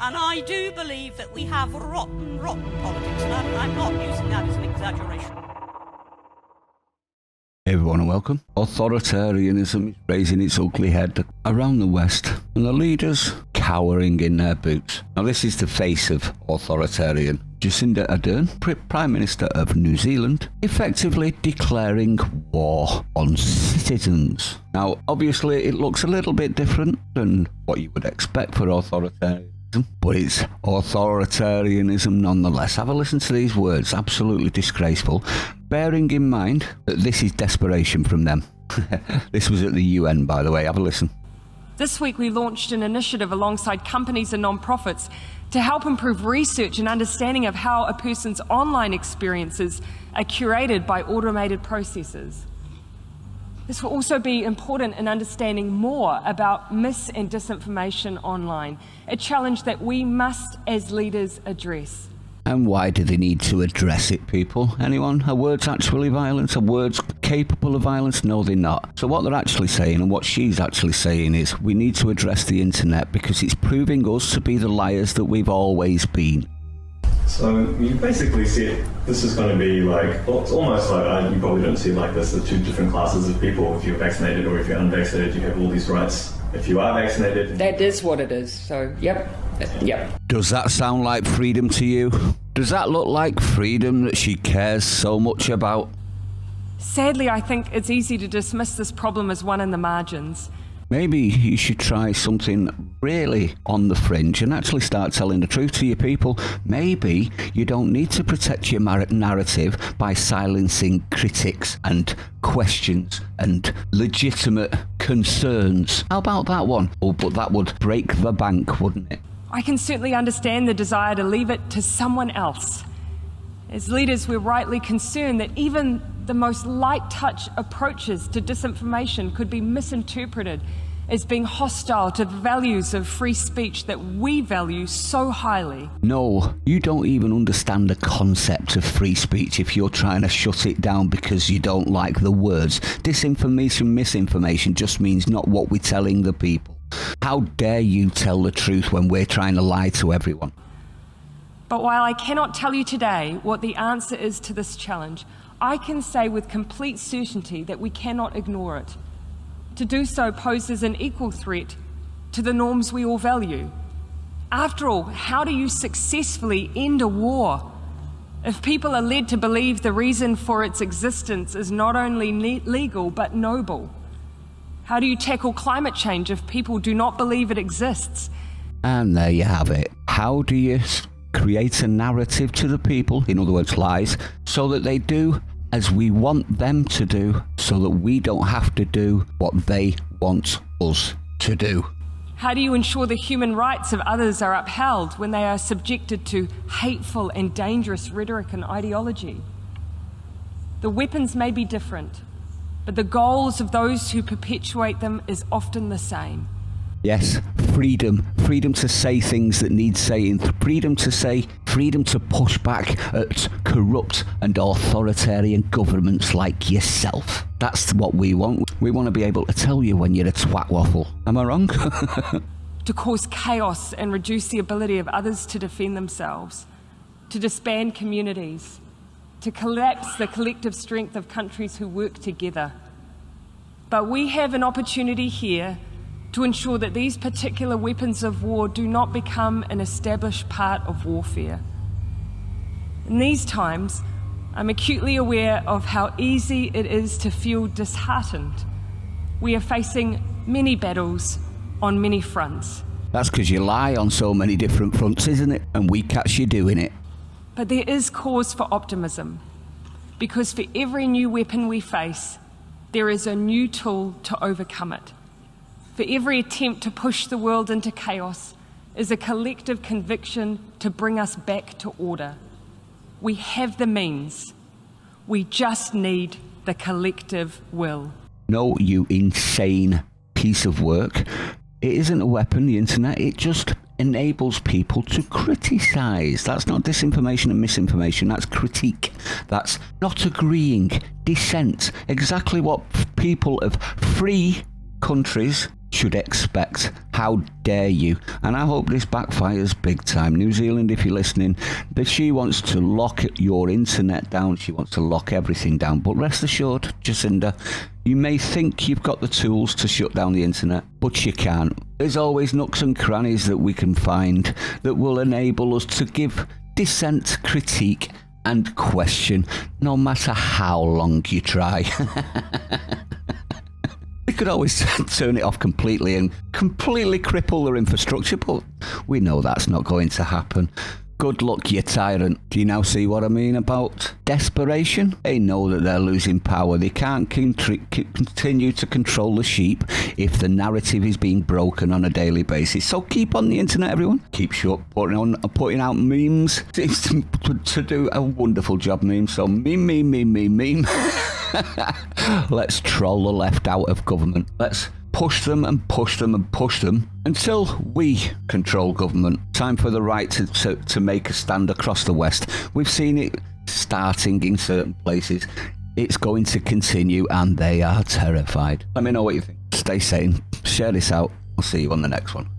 And I do believe that we have rotten politics, and I'm not using that as an exaggeration. Hey everyone and welcome. Authoritarianism is raising its ugly head around the West, and the leaders cowering in their boots. Now this is the face of authoritarian. Jacinda Ardern, Prime Minister of New Zealand, effectively declaring war on citizens. Now obviously it looks a little bit different than what you would expect for authoritarianism, but it's authoritarianism nonetheless. Have a listen to these words, absolutely disgraceful, bearing in mind that this is desperation from them. This was at the UN, by the way. Have a listen. This week we launched an initiative alongside companies and non-profits to help improve research and understanding of how a person's online experiences are curated by automated processes. This will also be important in understanding more about mis- and disinformation online, a challenge that we must, as leaders, address. And why do they need to address it, people? Anyone? Are words actually violence? Are words capable of violence? No, they're not. So what they're actually saying, and what she's actually saying, is we need to address the internet because it's proving us to be the liars that we've always been. So you basically see it, this is going to be like, well, it's almost like, you probably don't see it like this, the two different classes of people. If you're vaccinated or if you're unvaccinated, you have all these rights. If you are vaccinated... That is what it is, so yep. Does that sound like freedom to you? Does that look like freedom that she cares so much about? Sadly, I think it's easy to dismiss this problem as one in the margins. Maybe you should try something really on the fringe and actually start telling the truth to your people. Maybe you don't need to protect your narrative by silencing critics and questions and legitimate concerns. How about that one? Oh, but that would break the bank, wouldn't it? I can certainly understand the desire to leave it to someone else. As leaders, we're rightly concerned that even the most light-touch approaches to disinformation could be misinterpreted as being hostile to the values of free speech that we value so highly. No, you don't even understand the concept of free speech if you're trying to shut it down because you don't like the words. Disinformation, misinformation just means not what we're telling the people. How dare you tell the truth when we're trying to lie to everyone? But while I cannot tell you today what the answer is to this challenge, I can say with complete certainty that we cannot ignore it. To do so poses an equal threat to the norms we all value. After all, how do you successfully end a war if people are led to believe the reason for its existence is not only legal but noble? How do you tackle climate change if people do not believe it exists? And there you have it. How do you create a narrative to the people, in other words lies, so that they do as we want them to do, so that we don't have to do what they want us to do? How do you ensure the human rights of others are upheld when they are subjected to hateful and dangerous rhetoric and ideology? The weapons may be different, but the goals of those who perpetuate them is often the same. Yes, freedom. Freedom to say things that need saying. Freedom to push back at corrupt and authoritarian governments like yourself. That's what we want. We want to be able to tell you when you're a twat waffle. Am I wrong? To cause chaos and reduce the ability of others to defend themselves. To disband communities. To collapse the collective strength of countries who work together. But we have an opportunity here to ensure that these particular weapons of war do not become an established part of warfare. In these times, I'm acutely aware of how easy it is to feel disheartened. We are facing many battles on many fronts. That's because you lie on so many different fronts, isn't it? And we catch you doing it. But there is cause for optimism, because for every new weapon we face, there is a new tool to overcome it. For every attempt to push the world into chaos is a collective conviction to bring us back to order. We have the means. We just need the collective will. No, you insane piece of work. It isn't a weapon, the internet. It just enables people to criticise. That's not disinformation and misinformation. That's critique. That's not agreeing. Dissent. Exactly what people of free countries should expect. How dare you? And I hope this backfires big time. New Zealand, if you're listening, that she wants to lock your internet down. She wants to lock everything down. But rest assured, Jacinda, you may think you've got the tools to shut down the internet, but you can't. There's always nooks and crannies that we can find that will enable us to give dissent, critique, and question, no matter how long you try. We could always turn it off completely and completely cripple their infrastructure, but we know that's not going to happen. Good luck, you tyrant. Do you now see what I mean about desperation? They know that they're losing power. They can't continue to control the sheep if the narrative is being broken on a daily basis. So keep on the internet, everyone. Keep putting out memes. To do a wonderful job, memes. So meme. Let's troll the left out of government. Let's push them until we control government. Time for the right to make a stand across the West. We've seen it starting in certain places. It's going to continue, and they are terrified. Let me know what you think. Stay sane. Share this out. I'll see you on the next one.